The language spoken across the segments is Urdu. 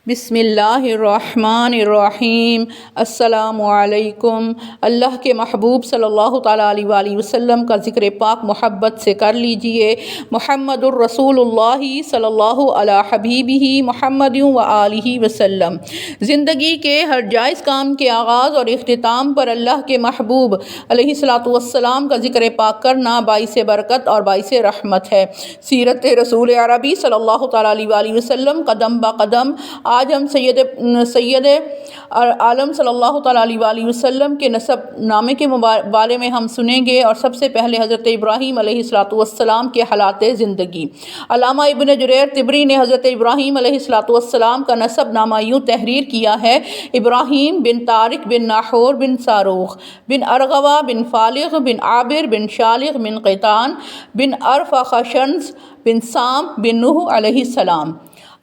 بسم اللہ الرحمن الرحیم۔ السلام علیکم۔ اللہ کے محبوب صلی اللہ تعالیٰ علیہ وآلہ وسلم کا ذکر پاک محبت سے کر لیجئے۔ محمد الرسول اللہ صلی اللہ علیہ حبیبہ محمد و آلہ وسلم۔ زندگی کے ہر جائز کام کے آغاز اور اختتام پر اللہ کے محبوب علیہ السلام کا ذکر پاک کرنا باعث برکت اور باعث رحمت ہے۔ سیرت رسول عربی صلی اللہ تعالیٰ علیہ وآلہ وسلم قدم با قدم آج ہم سید عالم صلی اللہ تعالیٰ علیہ وآلہ وسلم کے نسب نامے کے بارے میں ہم سنیں گے، اور سب سے پہلے حضرت ابراہیم علیہ السلام کے حالات زندگی۔ علامہ ابن جریر طبری نے حضرت ابراہیم علیہ السلام کا نسب نامہ یوں تحریر کیا ہے: ابراہیم بن طارق بن ناحور بن ساروخ بن ارغوا بن فالغ بن عابر بن شالغ بن قیطان بن ارفخشنز بن سام بن نوح علیہ السلام۔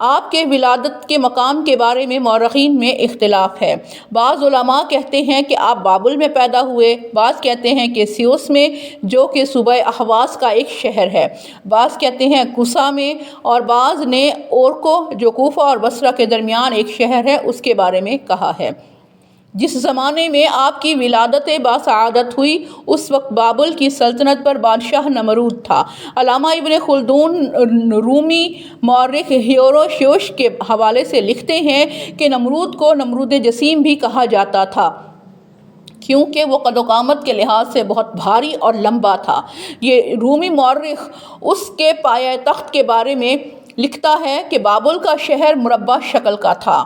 آپ کے ولادت کے مقام کے بارے میں مورخین میں اختلاف ہے۔ بعض علماء کہتے ہیں کہ آپ بابل میں پیدا ہوئے، بعض کہتے ہیں کہ سیوس میں جو کہ صوبہ احواز کا ایک شہر ہے، بعض کہتے ہیں کوسا میں، اور بعض نے اورکو جو کوفہ اور بصرہ کے درمیان ایک شہر ہے اس کے بارے میں کہا ہے۔ جس زمانے میں آپ کی ولادت باسعادت ہوئی اس وقت بابل کی سلطنت پر بادشاہ نمرود تھا۔ علامہ ابن خلدون رومی مورخ ہیروشیوس کے حوالے سے لکھتے ہیں کہ نمرود کو نمرود جسیم بھی کہا جاتا تھا، کیونکہ وہ قد و قامت کے لحاظ سے بہت بھاری اور لمبا تھا۔ یہ رومی مورخ اس کے پایہ تخت کے بارے میں لکھتا ہے کہ بابل کا شہر مربع شکل کا تھا،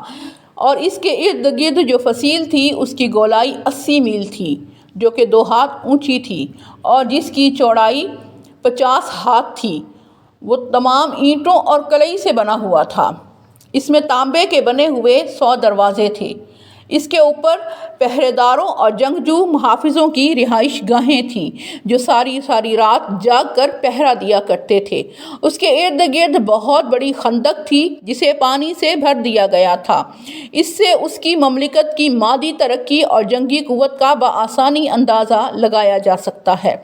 اور اس کے ارد گرد جو فصیل تھی اس کی گولائی 80 میل تھی، جو کہ 2 ہاتھ اونچی تھی، اور جس کی چوڑائی 50 ہاتھ تھی۔ وہ تمام اینٹوں اور کلئی سے بنا ہوا تھا۔ اس میں تانبے کے بنے ہوئے 100 دروازے تھے۔ اس کے اوپر پہرے داروں اور جنگجو محافظوں کی رہائش گاہیں تھیں جو ساری رات جاگ کر پہرا دیا کرتے تھے۔ اس کے ارد گرد بہت بڑی خندق تھی جسے پانی سے بھر دیا گیا تھا۔ اس سے اس کی مملکت کی مادی ترقی اور جنگی قوت کا بآسانی اندازہ لگایا جا سکتا ہے۔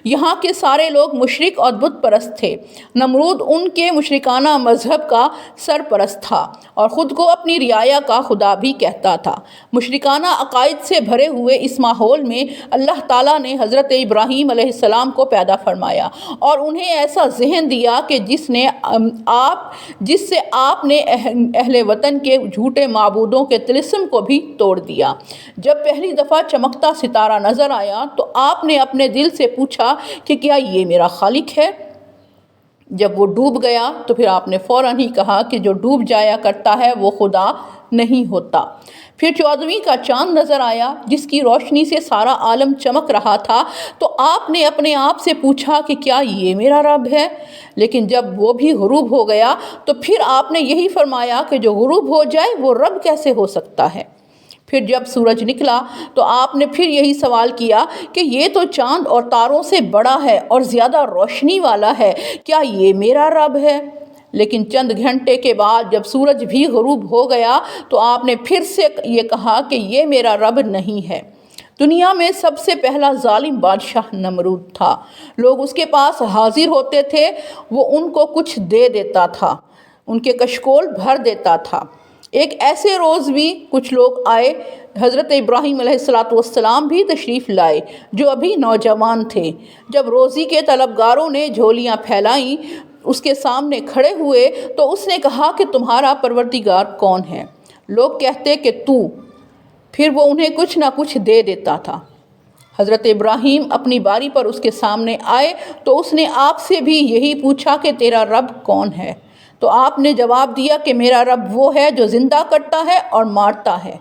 یہاں کے سارے لوگ مشرک اور بت پرست تھے۔ نمرود ان کے مشرکانہ مذہب کا سرپرست تھا اور خود کو اپنی رعایا کا خدا بھی کہتا تھا۔ مشرکانہ عقائد سے بھرے ہوئے اس ماحول میں اللہ تعالیٰ نے حضرت ابراہیم علیہ السلام کو پیدا فرمایا اور انہیں ایسا ذہن دیا کہ جس سے آپ نے اہل وطن کے جھوٹے معبودوں کے طلسم کو بھی توڑ دیا۔ جب پہلی دفعہ چمکتا ستارہ نظر آیا تو آپ نے اپنے دل سے پوچھا کہ کیا یہ میرا خالق ہے؟ جب وہ ڈوب گیا تو پھر آپ نے فوراً ہی کہا کہ جو ڈوب جایا کرتا ہے وہ خدا نہیں ہوتا۔ پھر 14ویں کا چاند نظر آیا جس کی روشنی سے سارا عالم چمک رہا تھا، تو آپ نے اپنے آپ سے پوچھا کہ کیا یہ میرا رب ہے؟ لیکن جب وہ بھی غروب ہو گیا تو پھر آپ نے یہی فرمایا کہ جو غروب ہو جائے وہ رب کیسے ہو سکتا ہے؟ پھر جب سورج نکلا تو آپ نے پھر یہی سوال کیا کہ یہ تو چاند اور تاروں سے بڑا ہے اور زیادہ روشنی والا ہے، کیا یہ میرا رب ہے؟ لیکن چند گھنٹے کے بعد جب سورج بھی غروب ہو گیا تو آپ نے پھر سے یہ کہا کہ یہ میرا رب نہیں ہے۔ دنیا میں سب سے پہلا ظالم بادشاہ نمرود تھا۔ لوگ اس کے پاس حاضر ہوتے تھے، وہ ان کو کچھ دے دیتا تھا، ان کے کشکول بھر دیتا تھا۔ ایک ایسے روز بھی کچھ لوگ آئے، حضرت ابراہیم علیہ السلام بھی تشریف لائے جو ابھی نوجوان تھے۔ جب روزی کے طلبگاروں نے جھولیاں پھیلائیں، اس کے سامنے کھڑے ہوئے تو اس نے کہا کہ تمہارا پروردگار کون ہے؟ لوگ کہتے کہ تو۔ پھر وہ انہیں کچھ نہ کچھ دے دیتا تھا۔ حضرت ابراہیم اپنی باری پر اس کے سامنے آئے تو اس نے آپ سے بھی یہی پوچھا کہ تیرا رب کون ہے؟ تو آپ نے جواب دیا کہ میرا رب وہ ہے جو زندہ کرتا ہے اور مارتا ہے۔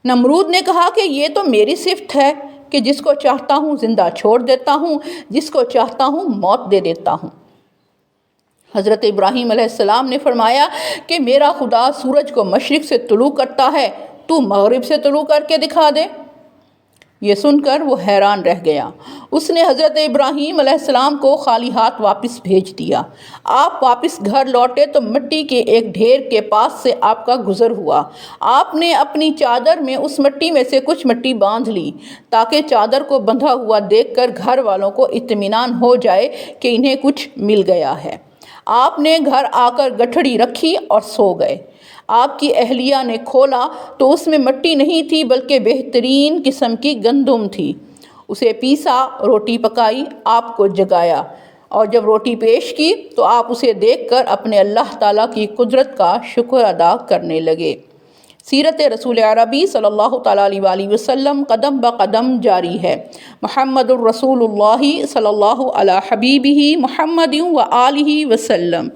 نمرود نے کہا کہ یہ تو میری صفت ہے کہ جس کو چاہتا ہوں زندہ چھوڑ دیتا ہوں، جس کو چاہتا ہوں موت دے دیتا ہوں۔ حضرت ابراہیم علیہ السلام نے فرمایا کہ میرا خدا سورج کو مشرق سے طلوع کرتا ہے، تو مغرب سے طلوع کر کے دکھا دے۔ یہ سن کر وہ حیران رہ گیا۔ اس نے حضرت ابراہیم علیہ السلام کو خالی ہاتھ واپس بھیج دیا۔ آپ واپس گھر لوٹے تو مٹی کے ایک ڈھیر کے پاس سے آپ کا گزر ہوا۔ آپ نے اپنی چادر میں اس مٹی میں سے کچھ مٹی باندھ لی تاکہ چادر کو بندھا ہوا دیکھ کر گھر والوں کو اطمینان ہو جائے کہ انہیں کچھ مل گیا ہے۔ آپ نے گھر آ کر گٹھڑی رکھی اور سو گئے۔ آپ کی اہلیہ نے کھولا تو اس میں مٹی نہیں تھی بلکہ بہترین قسم کی گندم تھی۔ اسے پیسا، روٹی پکائی، آپ کو جگایا، اور جب روٹی پیش کی تو آپ اسے دیکھ کر اپنے اللہ تعالیٰ کی قدرت کا شکر ادا کرنے لگے۔ سیرت رسول عربی صلی اللہ تعالیٰ علیہ وآلہ وسلم قدم بقدم جاری ہے۔ محمد الرسول اللہ صلی اللہ علیہ حبیبہ محمد و آلہ وسلم۔